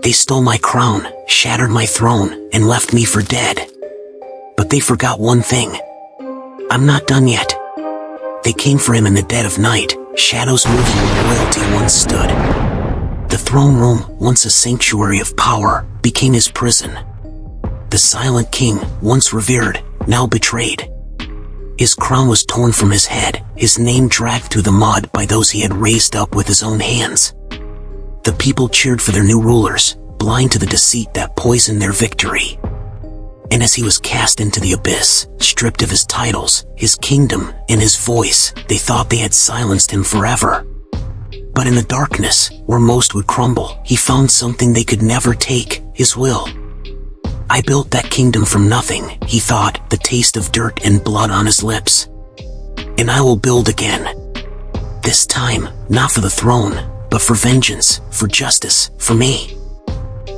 They stole my crown, shattered my throne, and left me for dead. But they forgot one thing. I'm not done yet. They came for him in the dead of night, shadows moving where royalty once stood. The throne room, once a sanctuary of power, became his prison. The silent king, once revered, now betrayed. His crown was torn from his head, his name dragged through the mud by those he had raised up with his own hands. The people cheered for their new rulers, blind to the deceit that poisoned their victory. And as he was cast into the abyss, stripped of his titles, his kingdom, and his voice, they thought they had silenced him forever. But in the darkness, where most would crumble, he found something they could never take, his will. I built that kingdom from nothing, he thought, the taste of dirt and blood on his lips. And I will build again. This time, not for the throne, but for vengeance, for justice, for me.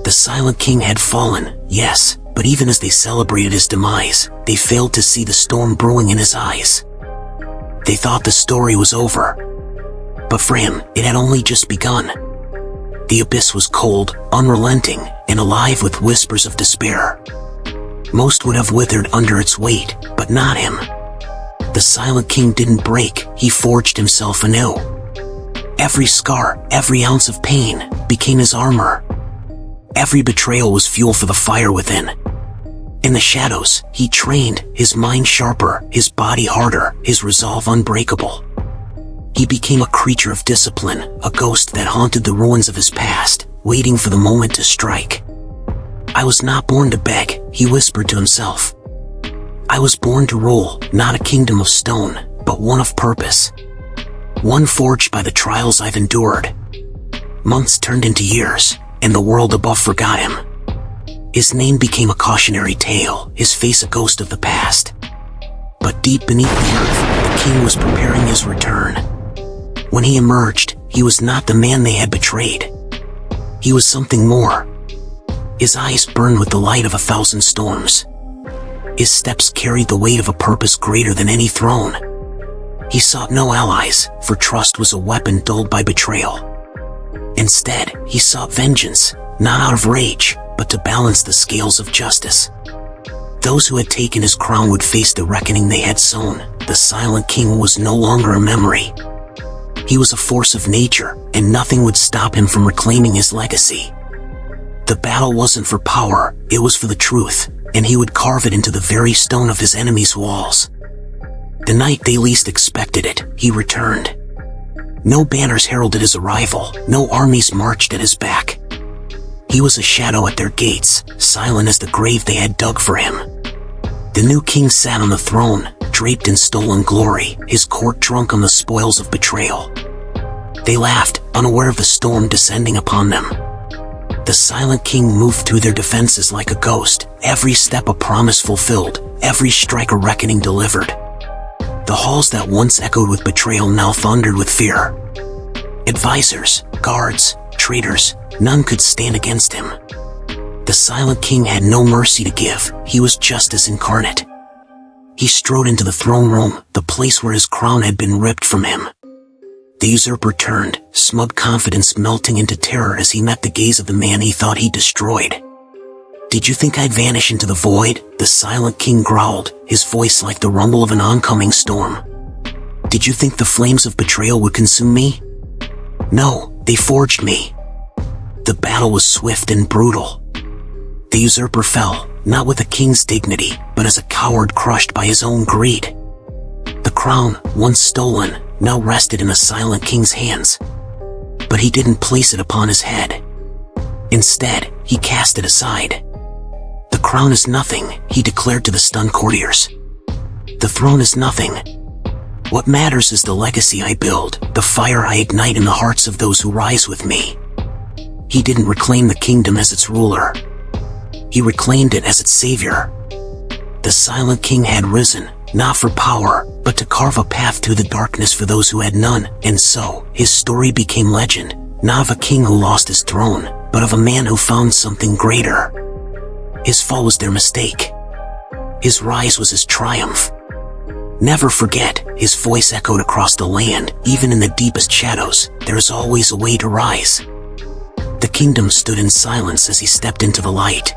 The silent king had fallen, yes, but even as they celebrated his demise, they failed to see the storm brewing in his eyes. They thought the story was over. But for him, it had only just begun. The abyss was cold, unrelenting, and alive with whispers of despair. Most would have withered under its weight, but not him. The silent king didn't break, he forged himself anew. Every scar, every ounce of pain, became his armor. Every betrayal was fuel for the fire within. In the shadows, he trained, his mind sharper, his body harder, his resolve unbreakable. He became a creature of discipline, a ghost that haunted the ruins of his past, waiting for the moment to strike. I was not born to beg, he whispered to himself. I was born to rule, not a kingdom of stone, but one of purpose. One forged by the trials I've endured. Months turned into years, and the world above forgot him. His name became a cautionary tale, his face a ghost of the past. But deep beneath the earth, the king was preparing his return. When he emerged, he was not the man they had betrayed. He was something more. His eyes burned with the light of 1,000 storms. His steps carried the weight of a purpose greater than any throne. He sought no allies, for trust was a weapon dulled by betrayal. Instead, he sought vengeance, not out of rage, but to balance the scales of justice. Those who had taken his crown would face the reckoning they had sown. The silent king was no longer a memory. He was a force of nature, and nothing would stop him from reclaiming his legacy. The battle wasn't for power, it was for the truth, and he would carve it into the very stone of his enemies' walls. The night they least expected it, he returned. No banners heralded his arrival, no armies marched at his back. He was a shadow at their gates, silent as the grave they had dug for him. The new king sat on the throne, draped in stolen glory, his court drunk on the spoils of betrayal. They laughed, unaware of the storm descending upon them. The silent king moved through their defenses like a ghost, every step a promise fulfilled, every strike a reckoning delivered. The halls that once echoed with betrayal now thundered with fear. Advisors, guards, traitors, none could stand against him. The silent king had no mercy to give, he was justice incarnate. He strode into the throne room, the place where his crown had been ripped from him. The usurper turned, smug confidence melting into terror as he met the gaze of the man he thought he destroyed. "Did you think I'd vanish into the void?" the silent king growled, his voice like the rumble of an oncoming storm. "Did you think the flames of betrayal would consume me? No, they forged me." The battle was swift and brutal. The usurper fell, not with a king's dignity, but as a coward crushed by his own greed. The crown, once stolen, now rested in the silent king's hands. But he didn't place it upon his head. Instead, he cast it aside. "The crown is nothing," he declared to the stunned courtiers. "The throne is nothing. What matters is the legacy I build, the fire I ignite in the hearts of those who rise with me." He didn't reclaim the kingdom as its ruler. He reclaimed it as its savior. The silent king had risen, not for power, but to carve a path through the darkness for those who had none, and so, his story became legend, not of a king who lost his throne, but of a man who found something greater. His fall was their mistake. His rise was his triumph. Never forget, his voice echoed across the land, even in the deepest shadows, there is always a way to rise. The kingdom stood in silence as he stepped into the light.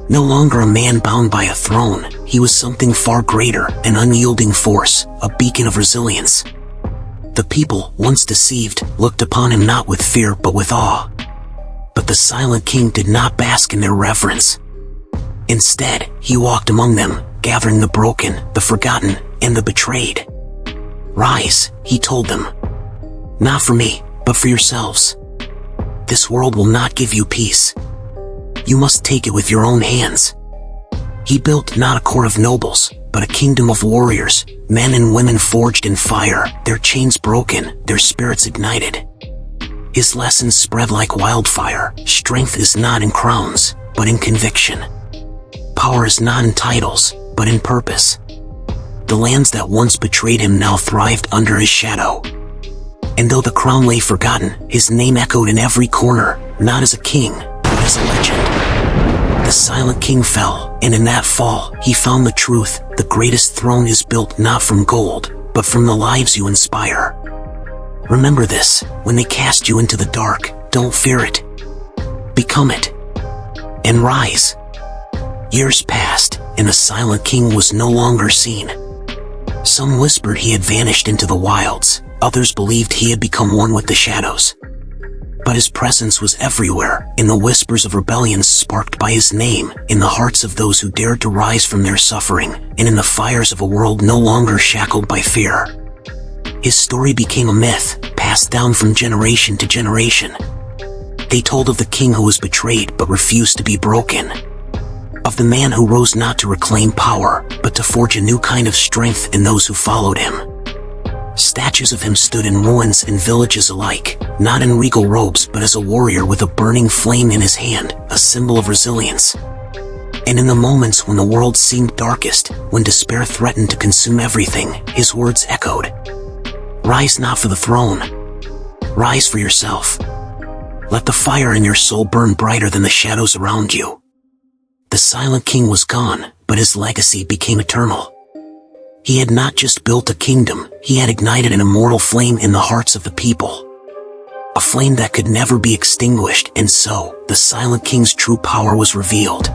No longer a man bound by a throne, he was something far greater, an unyielding force, a beacon of resilience. The people, once deceived, looked upon him not with fear but with awe. But the silent king did not bask in their reverence. Instead, he walked among them, gathering the broken, the forgotten, and the betrayed. "Rise," he told them. "Not for me, but for yourselves. This world will not give you peace. You must take it with your own hands." He built not a court of nobles, but a kingdom of warriors, men and women forged in fire, their chains broken, their spirits ignited. His lessons spread like wildfire. Strength is not in crowns, but in conviction. Power is not in titles, but in purpose. The lands that once betrayed him now thrived under his shadow. And though the crown lay forgotten, his name echoed in every corner, not as a king, but as a legend. The silent king fell, and in that fall, he found the truth: the greatest throne is built not from gold, but from the lives you inspire. Remember this: when they cast you into the dark, don't fear it. Become it. And rise. Years passed, and the silent king was no longer seen. Some whispered he had vanished into the wilds, others believed he had become one with the shadows. But his presence was everywhere, in the whispers of rebellion sparked by his name, in the hearts of those who dared to rise from their suffering, and in the fires of a world no longer shackled by fear. His story became a myth, passed down from generation to generation. They told of the king who was betrayed but refused to be broken. Of the man who rose not to reclaim power, but to forge a new kind of strength in those who followed him. Statues of him stood in ruins and villages alike, not in regal robes but as a warrior with a burning flame in his hand, a symbol of resilience. And in the moments when the world seemed darkest, when despair threatened to consume everything, his words echoed. "Rise not for the throne. Rise for yourself. Let the fire in your soul burn brighter than the shadows around you." The silent king was gone, but his legacy became eternal. He had not just built a kingdom, he had ignited an immortal flame in the hearts of the people. A flame that could never be extinguished, and so, the silent king's true power was revealed.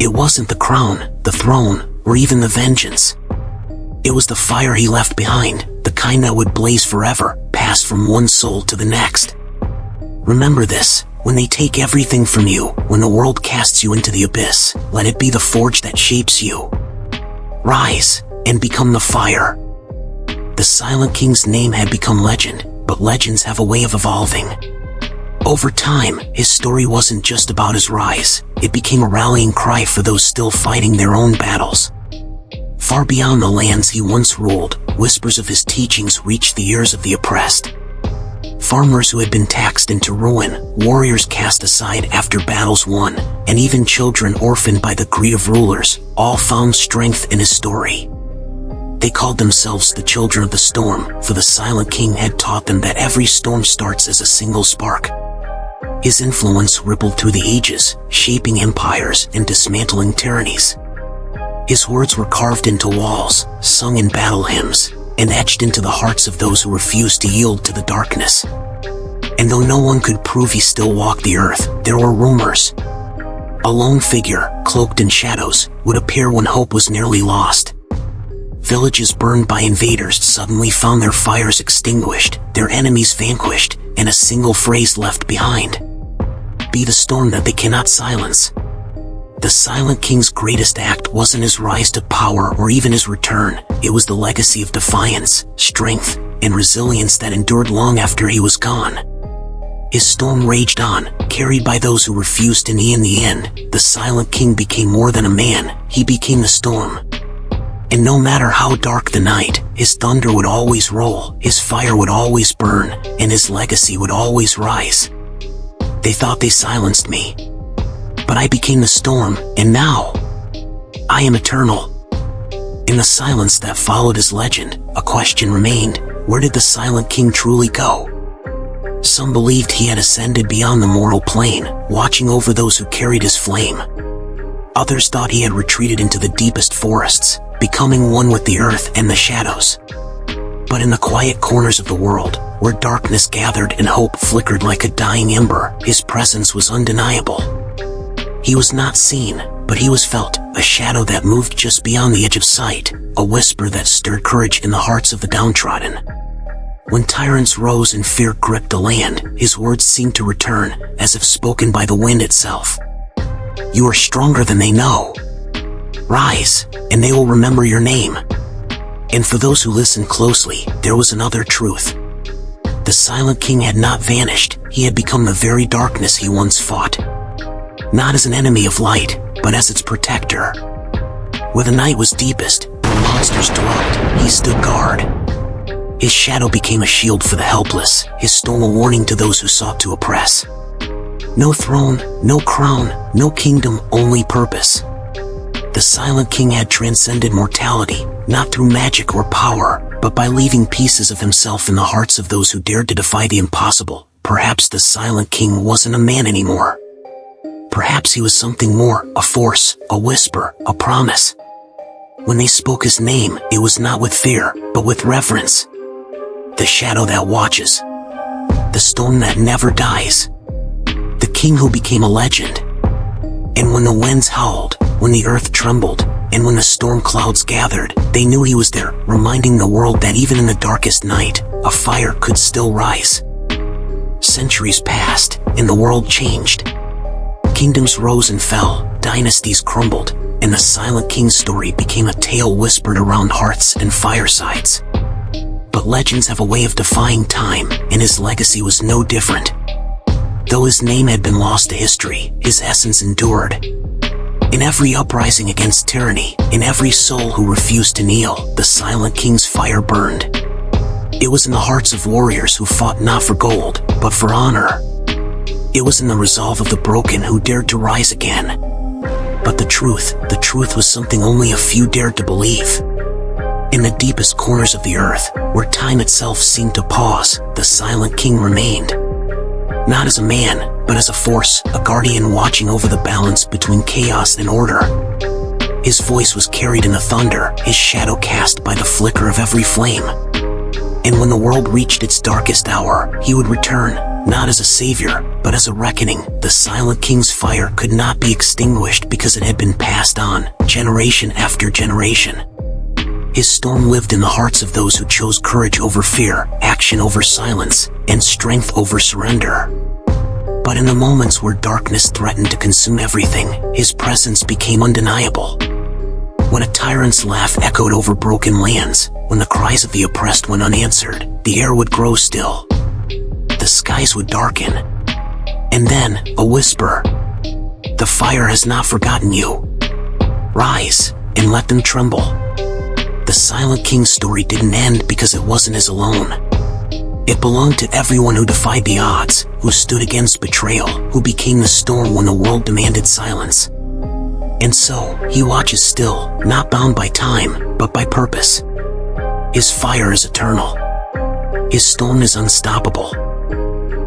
It wasn't the crown, the throne, or even the vengeance. It was the fire he left behind, the kind that would blaze forever, pass from one soul to the next. Remember this: when they take everything from you, when the world casts you into the abyss, let it be the forge that shapes you. Rise, and become the fire. The silent king's name had become legend, but legends have a way of evolving. Over time, his story wasn't just about his rise, it became a rallying cry for those still fighting their own battles. Far beyond the lands he once ruled, whispers of his teachings reached the ears of the oppressed. Farmers who had been taxed into ruin, warriors cast aside after battles won, and even children orphaned by the greed of rulers, all found strength in his story. They called themselves the children of the storm, for the silent king had taught them that every storm starts as a single spark. His influence rippled through the ages, shaping empires and dismantling tyrannies. His words were carved into walls, sung in battle hymns, and etched into the hearts of those who refused to yield to the darkness. And though no one could prove he still walked the earth, there were rumors. A lone figure, cloaked in shadows, would appear when hope was nearly lost. Villages burned by invaders suddenly found their fires extinguished, their enemies vanquished, and a single phrase left behind: "Be the storm that they cannot silence." The silent king's greatest act wasn't his rise to power or even his return, it was the legacy of defiance, strength, and resilience that endured long after he was gone. His storm raged on, carried by those who refused to knee. In the end, the silent king became more than a man, he became the storm. And no matter how dark the night, his thunder would always roll, his fire would always burn, and his legacy would always rise. They thought they silenced me, but I became the storm, and now, I am eternal. In the silence that followed his legend, a question remained: where did the silent king truly go? Some believed he had ascended beyond the mortal plane, watching over those who carried his flame. Others thought he had retreated into the deepest forests, becoming one with the earth and the shadows. But in the quiet corners of the world, where darkness gathered and hope flickered like a dying ember, his presence was undeniable. He was not seen, but he was felt, a shadow that moved just beyond the edge of sight, a whisper that stirred courage in the hearts of the downtrodden. When tyrants rose and fear gripped the land, his words seemed to return, as if spoken by the wind itself. You are stronger than they know. Rise, and they will remember your name. And for those who listened closely, there was another truth. The Silent King had not vanished, he had become the very darkness he once fought. Not as an enemy of light, but as its protector. Where the night was deepest, where monsters dwelt, he stood guard. His shadow became a shield for the helpless, his storm a warning to those who sought to oppress. No throne, no crown, no kingdom, only purpose. The Silent King had transcended mortality, not through magic or power, but by leaving pieces of himself in the hearts of those who dared to defy the impossible. Perhaps the Silent King wasn't a man anymore. Perhaps he was something more, a force, a whisper, a promise. When they spoke his name, it was not with fear, but with reverence. The shadow that watches. The storm that never dies. The king who became a legend. And when the winds howled, when the earth trembled, and when the storm clouds gathered, they knew he was there, reminding the world that even in the darkest night, a fire could still rise. Centuries passed, and the world changed. Kingdoms rose and fell, dynasties crumbled, and the Silent King's story became a tale whispered around hearths and firesides. But legends have a way of defying time, and his legacy was no different. Though his name had been lost to history, his essence endured. In every uprising against tyranny, in every soul who refused to kneel, the Silent King's fire burned. It was in the hearts of warriors who fought not for gold, but for honor. It was in the resolve of the broken who dared to rise again. But the truth was something only a few dared to believe. In the deepest corners of the earth, where time itself seemed to pause, the Silent King remained. Not as a man, but as a force, a guardian watching over the balance between chaos and order. His voice was carried in the thunder, his shadow cast by the flicker of every flame. And when the world reached its darkest hour, he would return, not as a savior, but as a reckoning. The Silent King's fire could not be extinguished because it had been passed on, generation after generation. His storm lived in the hearts of those who chose courage over fear, action over silence, and strength over surrender. But in the moments where darkness threatened to consume everything, his presence became undeniable. When a tyrant's laugh echoed over broken lands, when the cries of the oppressed went unanswered, the air would grow still. The skies would darken. And then, a whisper. The fire has not forgotten you. Rise, and let them tremble. The Silent King's story didn't end because it wasn't his alone. It belonged to everyone who defied the odds, who stood against betrayal, who became the storm when the world demanded silence. And so, he watches still, not bound by time, but by purpose. His fire is eternal. His storm is unstoppable.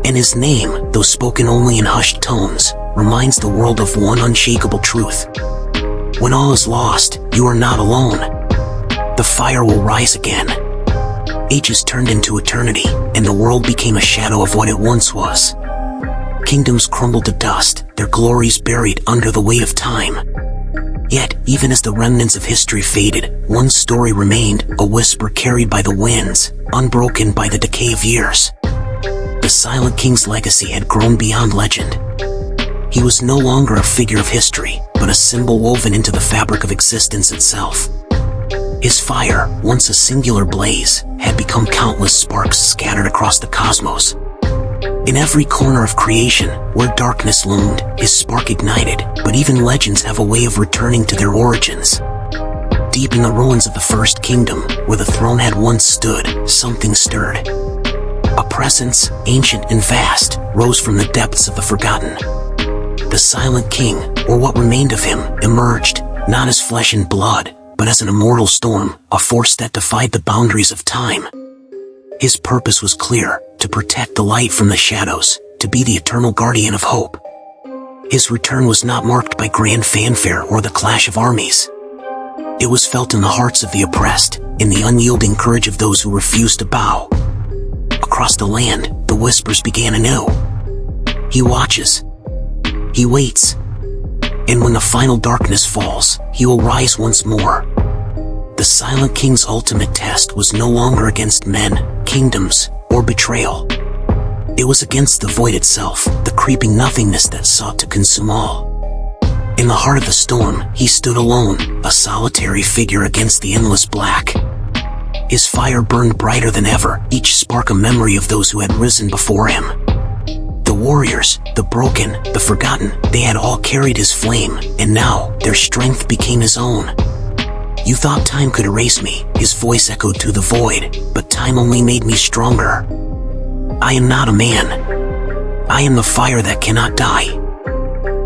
And his name, though spoken only in hushed tones, reminds the world of one unshakable truth. When all is lost, you are not alone. The fire will rise again. Ages turned into eternity, and the world became a shadow of what it once was. Kingdoms crumbled to dust, their glories buried under the weight of time. Yet, even as the remnants of history faded, one story remained, a whisper carried by the winds, unbroken by the decay of years. The Silent King's legacy had grown beyond legend. He was no longer a figure of history, but a symbol woven into the fabric of existence itself. His fire, once a singular blaze, had become countless sparks scattered across the cosmos. In every corner of creation, where darkness loomed, his spark ignited, but even legends have a way of returning to their origins. Deep in the ruins of the First Kingdom, where the throne had once stood, something stirred. A presence, ancient and vast, rose from the depths of the forgotten. The Silent King, or what remained of him, emerged, not as flesh and blood, but as an immortal storm, a force that defied the boundaries of time. His purpose was clear, to protect the light from the shadows, to be the eternal guardian of hope. His return was not marked by grand fanfare or the clash of armies. It was felt in the hearts of the oppressed, in the unyielding courage of those who refused to bow. Across the land, the whispers began anew. He watches. He waits. And when the final darkness falls, he will rise once more. The Silent King's ultimate test was no longer against men, kingdoms, or betrayal. It was against the void itself, the creeping nothingness that sought to consume all. In the heart of the storm, he stood alone, a solitary figure against the endless black. His fire burned brighter than ever, each spark a memory of those who had risen before him. The warriors, the broken, the forgotten, they had all carried his flame, and now their strength became his own. "You thought time could erase me," his voice echoed through the void, "but time only made me stronger. I am not a man. I am the fire that cannot die."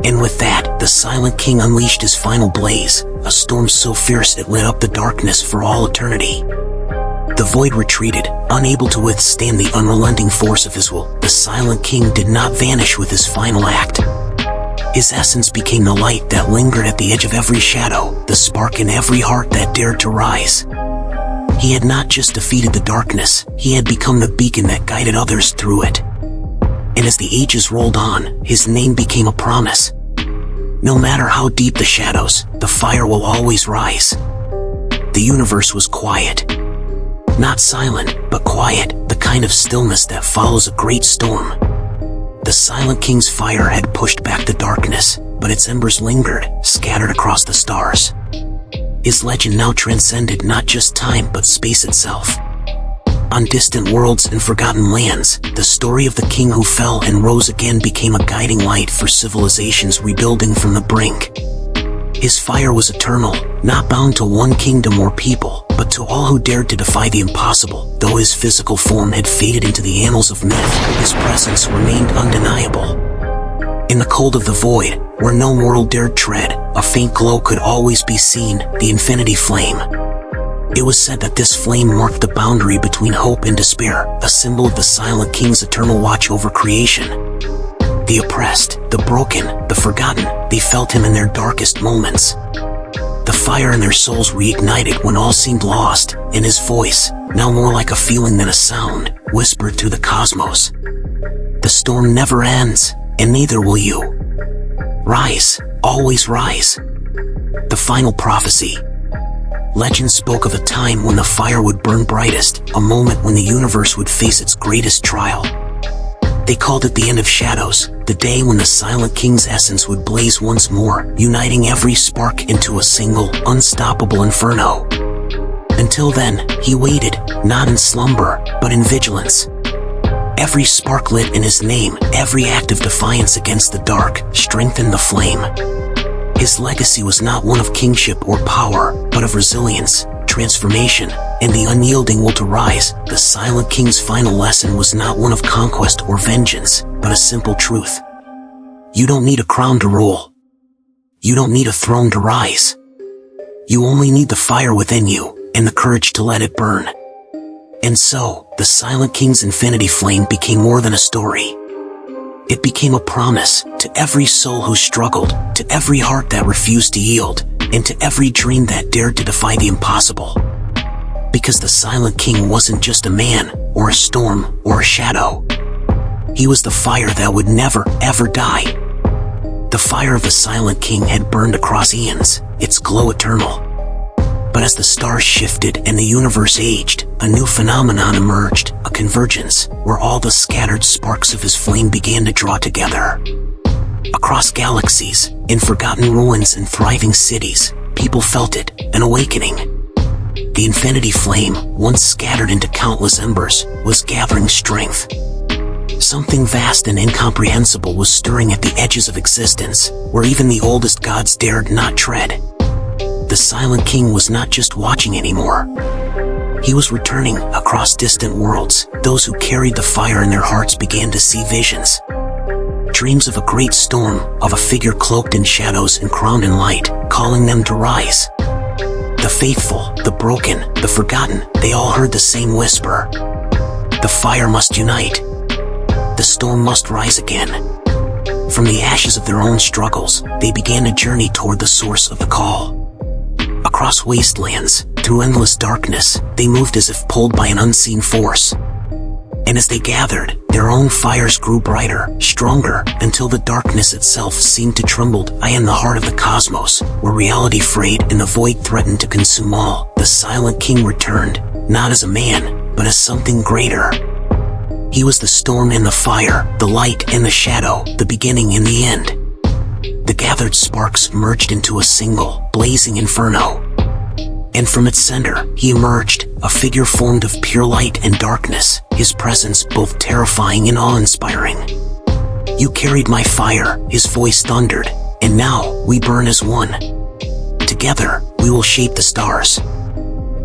And with that, the Silent King unleashed his final blaze, a storm so fierce it lit up the darkness for all eternity. The void retreated, unable to withstand the unrelenting force of his will. The Silent King did not vanish with his final act. His essence became the light that lingered at the edge of every shadow, the spark in every heart that dared to rise. He had not just defeated the darkness, he had become the beacon that guided others through it. And as the ages rolled on, his name became a promise. No matter how deep the shadows, the fire will always rise. The universe was quiet. Not silent, but quiet, the kind of stillness that follows a great storm. The Silent King's fire had pushed back the darkness, but its embers lingered, scattered across the stars. His legend now transcended not just time but space itself. On distant worlds and forgotten lands, the story of the king who fell and rose again became a guiding light for civilizations rebuilding from the brink. His fire was eternal, not bound to one kingdom or people, but to all who dared to defy the impossible. Though his physical form had faded into the annals of myth, his presence remained undeniable. In the cold of the void, where no mortal dared tread, a faint glow could always be seen, the infinity flame. It was said that this flame marked the boundary between hope and despair, a symbol of the Silent King's eternal watch over creation. The oppressed, the broken, the forgotten, they felt him in their darkest moments. The fire in their souls reignited when all seemed lost, and his voice, now more like a feeling than a sound, whispered through the cosmos. The storm never ends, and neither will you. Rise, always rise. The final prophecy. Legend spoke of a time when the fire would burn brightest, a moment when the universe would face its greatest trial. They called it the end of shadows, the day when the Silent King's essence would blaze once more, uniting every spark into a single, unstoppable inferno. Until then, he waited, not in slumber, but in vigilance. Every spark lit in his name, every act of defiance against the dark, strengthened the flame. His legacy was not one of kingship or power, but of resilience, transformation, and the unyielding will to rise. The Silent King's final lesson was not one of conquest or vengeance, but a simple truth. You don't need a crown to rule. You don't need a throne to rise. You only need the fire within you, and the courage to let it burn. And so, the Silent King's infinity flame became more than a story. It became a promise to every soul who struggled, to every heart that refused to yield, and to every dream that dared to defy the impossible. Because the Silent King wasn't just a man, or a storm, or a shadow. He was the fire that would never, ever die. The fire of the Silent King had burned across eons, its glow eternal. But as the stars shifted and the universe aged, a new phenomenon emerged, a convergence, where all the scattered sparks of his flame began to draw together. Across galaxies, in forgotten ruins and thriving cities, people felt it, an awakening. The infinity flame, once scattered into countless embers, was gathering strength. Something vast and incomprehensible was stirring at the edges of existence, where even the oldest gods dared not tread. The Silent King was not just watching anymore. He was returning across distant worlds. Those who carried the fire in their hearts began to see visions. Dreams of a great storm, of a figure cloaked in shadows and crowned in light, calling them to rise. The faithful, the broken, the forgotten, they all heard the same whisper. The fire must unite. The storm must rise again. From the ashes of their own struggles, they began a journey toward the source of the call. Across wastelands, through endless darkness, they moved as if pulled by an unseen force. And as they gathered, their own fires grew brighter, stronger, until the darkness itself seemed to tremble. In the heart of the cosmos, where reality frayed and the void threatened to consume all, the Silent King returned, not as a man, but as something greater. He was the storm and the fire, the light and the shadow, the beginning and the end. The gathered sparks merged into a single, blazing inferno. And from its center, he emerged, a figure formed of pure light and darkness, his presence both terrifying and awe-inspiring. "You carried my fire," his voice thundered, "and now we burn as one. Together, we will shape the stars."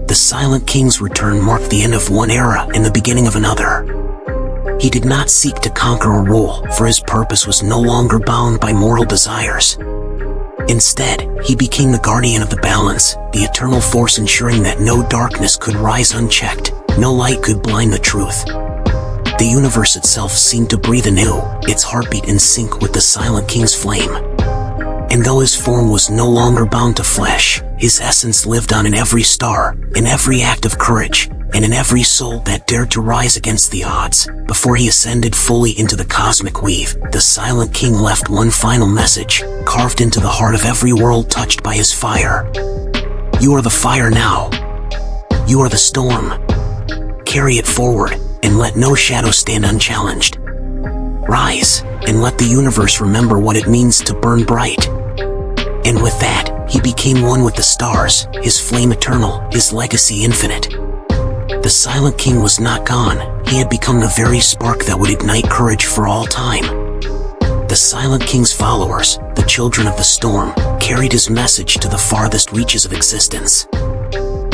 The Silent King's return marked the end of one era and the beginning of another. He did not seek to conquer or rule, for his purpose was no longer bound by mortal desires. Instead, he became the guardian of the balance, the eternal force ensuring that no darkness could rise unchecked, no light could blind the truth. The universe itself seemed to breathe anew, its heartbeat in sync with the Silent King's flame. And though his form was no longer bound to flesh, his essence lived on in every star, in every act of courage, and in every soul that dared to rise against the odds. Before he ascended fully into the cosmic weave, the Silent King left one final message, carved into the heart of every world touched by his fire. "You are the fire now. You are the storm. Carry it forward, and let no shadow stand unchallenged. Rise, and let the universe remember what it means to burn bright." And with that, he became one with the stars, his flame eternal, his legacy infinite. The Silent King was not gone, he had become the very spark that would ignite courage for all time. The Silent King's followers, the children of the storm, carried his message to the farthest reaches of existence.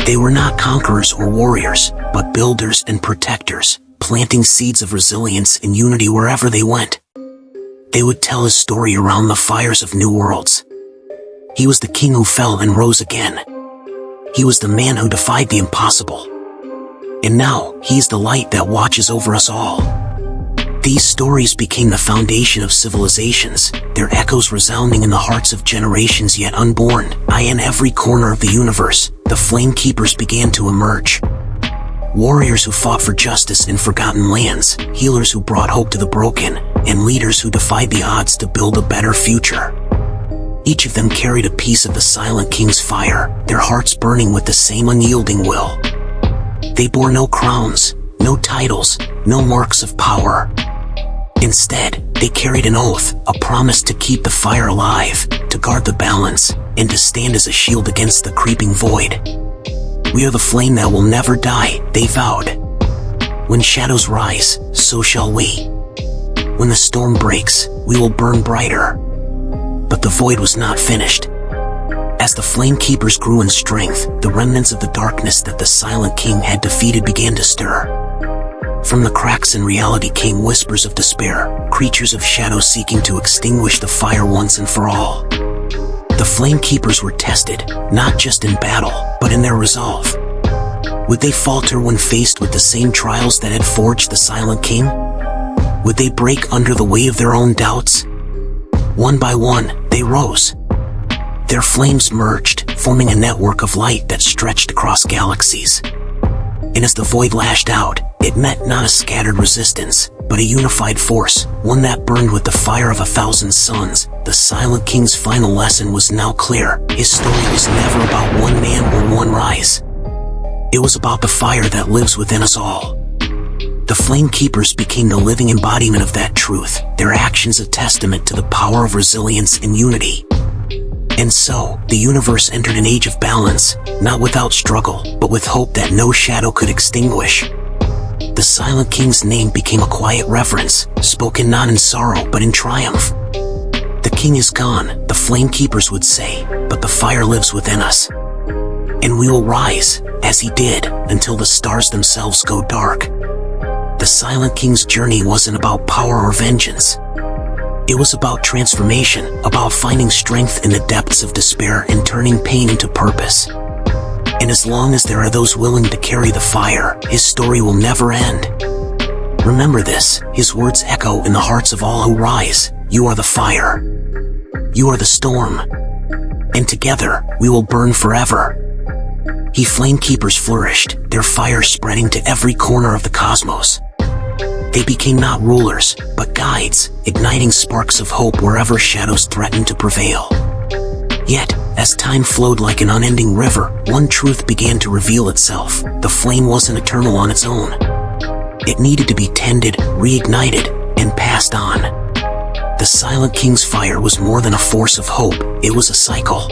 They were not conquerors or warriors, but builders and protectors, planting seeds of resilience and unity wherever they went. They would tell his story around the fires of new worlds. He was the king who fell and rose again. He was the man who defied the impossible. And now, he's the light that watches over us all. These stories became the foundation of civilizations, their echoes resounding in the hearts of generations yet unborn. In every corner of the universe, the Flame Keepers began to emerge. Warriors who fought for justice in forgotten lands, healers who brought hope to the broken, and leaders who defied the odds to build a better future. Each of them carried a piece of the Silent King's fire, their hearts burning with the same unyielding will. They bore no crowns, no titles, no marks of power. Instead, they carried an oath, a promise to keep the fire alive, to guard the balance, and to stand as a shield against the creeping void. "We are the flame that will never die," they vowed. "When shadows rise, so shall we. When the storm breaks, we will burn brighter." But the void was not finished. As the Flame Keepers grew in strength, the remnants of the darkness that the Silent King had defeated began to stir. From the cracks in reality came whispers of despair, creatures of shadow seeking to extinguish the fire once and for all. The Flame Keepers were tested, not just in battle, but in their resolve. Would they falter when faced with the same trials that had forged the Silent King? Would they break under the weight of their own doubts? One by one, they rose. Their flames merged, forming a network of light that stretched across galaxies. And as the void lashed out, it met not a scattered resistance, but a unified force, one that burned with the fire of 1,000 suns. The Silent King's final lesson was now clear. His story was never about one man or one rise. It was about the fire that lives within us all. The Flame Keepers became the living embodiment of that truth, their actions a testament to the power of resilience and unity. And so, the universe entered an age of balance, not without struggle, but with hope that no shadow could extinguish. The Silent King's name became a quiet reverence, spoken not in sorrow but in triumph. "The king is gone," the Flame Keepers would say, "but the fire lives within us. And we will rise, as he did, until the stars themselves go dark." The Silent King's journey wasn't about power or vengeance. It was about transformation, about finding strength in the depths of despair and turning pain into purpose. And as long as there are those willing to carry the fire, his story will never end. Remember this, his words echo in the hearts of all who rise. You are the fire. You are the storm. And together, we will burn forever. He flamekeepers flourished, their fire spreading to every corner of the cosmos. They became not rulers, but guides, igniting sparks of hope wherever shadows threatened to prevail. Yet, as time flowed like an unending river, one truth began to reveal itself: the flame wasn't eternal on its own. It needed to be tended, reignited, and passed on. The Silent King's fire was more than a force of hope, it was a cycle.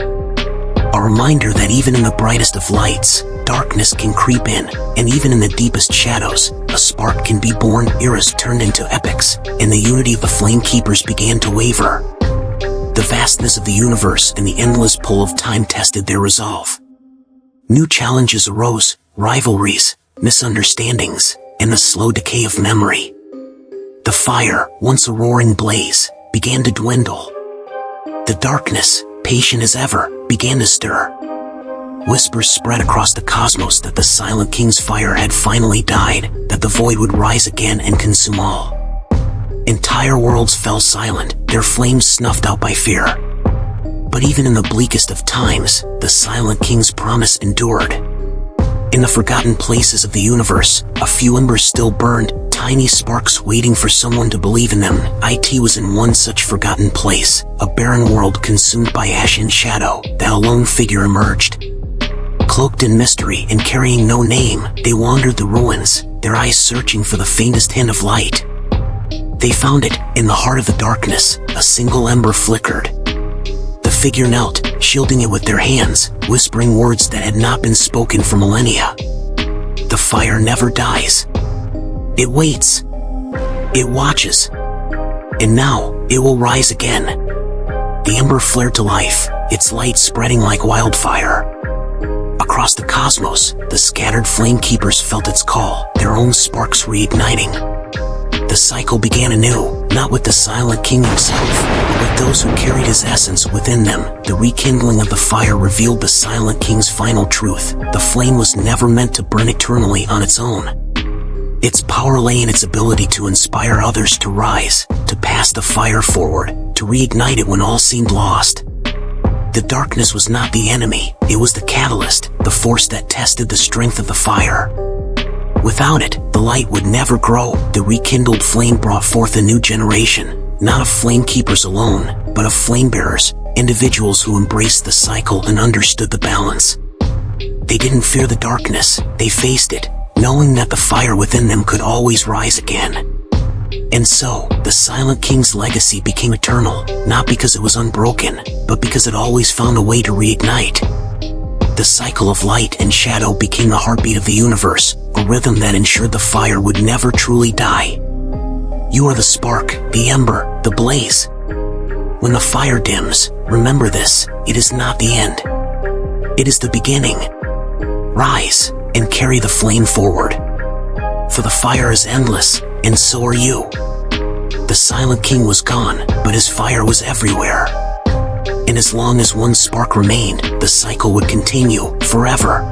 A reminder that even in the brightest of lights, darkness can creep in, and even in the deepest shadows, a spark can be born. Eras turned into epics, and the unity of the Flamekeepers began to waver. The vastness of the universe and the endless pull of time tested their resolve. New challenges arose, rivalries, misunderstandings, and the slow decay of memory. The fire, once a roaring blaze, began to dwindle. The darkness, patient as ever, began to stir. Whispers spread across the cosmos that the Silent King's fire had finally died, that the void would rise again and consume all. Entire worlds fell silent, their flames snuffed out by fear. But even in the bleakest of times, the Silent King's promise endured. In the forgotten places of the universe, a few embers still burned, tiny sparks waiting for someone to believe in them. It was in one such forgotten place, a barren world consumed by ash and shadow, that a lone figure emerged. Cloaked in mystery and carrying no name, they wandered the ruins, their eyes searching for the faintest hint of light. They found it, in the heart of the darkness, a single ember flickered. The figure knelt, shielding it with their hands, whispering words that had not been spoken for millennia. The fire never dies. It waits. It watches. And now, it will rise again. The ember flared to life, its light spreading like wildfire. Across the cosmos, the scattered flamekeepers felt its call, their own sparks reigniting. The cycle began anew, not with the Silent King himself, but with those who carried his essence within them. The rekindling of the fire revealed the Silent King's final truth: the flame was never meant to burn eternally on its own. Its power lay in its ability to inspire others to rise, to pass the fire forward, to reignite it when all seemed lost. The darkness was not the enemy, it was the catalyst, the force that tested the strength of the fire. Without it, the light would never grow. The rekindled flame brought forth a new generation, not of flamekeepers alone, but of flamebearers, individuals who embraced the cycle and understood the balance. They didn't fear the darkness, they faced it, knowing that the fire within them could always rise again. And so, the Silent King's legacy became eternal, not because it was unbroken, but because it always found a way to reignite. The cycle of light and shadow became the heartbeat of the universe, a rhythm that ensured the fire would never truly die. You are the spark, the ember, the blaze. When the fire dims, remember this: it is not the end. It is the beginning. Rise, and carry the flame forward. For the fire is endless, and so are you. The Silent King was gone, but his fire was everywhere. And as long as one spark remained, the cycle would continue, forever.